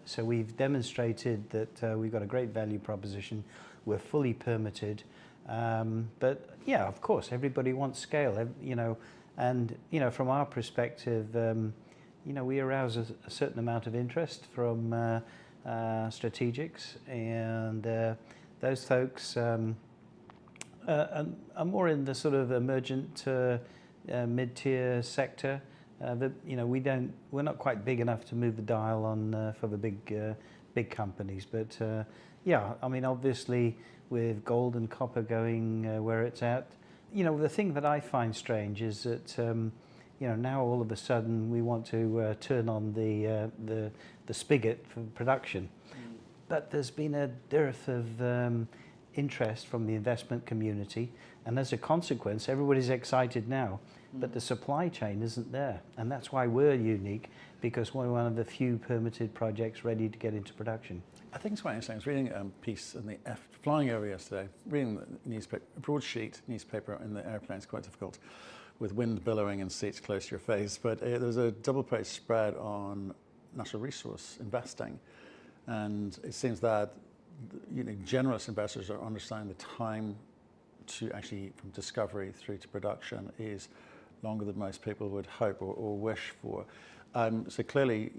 So we've demonstrated that we've got a great value proposition. We're fully permitted. But yeah, of course, everybody wants scale, and from our perspective, we arouse a certain amount of interest from strategics, and those folks are more in the sort of emergent mid-tier sector. We're not quite big enough to move the dial on for the big companies, but obviously with gold and copper going where it's at, the thing that I find strange is that now all of a sudden we want to turn on the spigot for production, but there's been a dearth of interest from the investment community, and as a consequence, everybody's excited now. But the supply chain isn't there, and that's why we're unique, because we're one of the few permitted projects ready to get into production. I think it's quite interesting. I was reading a piece in the flying over yesterday, reading the newspaper, a broadsheet newspaper in the airplane is quite difficult, with wind billowing and seats close to your face. But there was a double-page spread on natural resource investing, and it seems that generalist investors are understanding the time to actually from discovery through to production is longer than most people would hope or wish for. So clearly,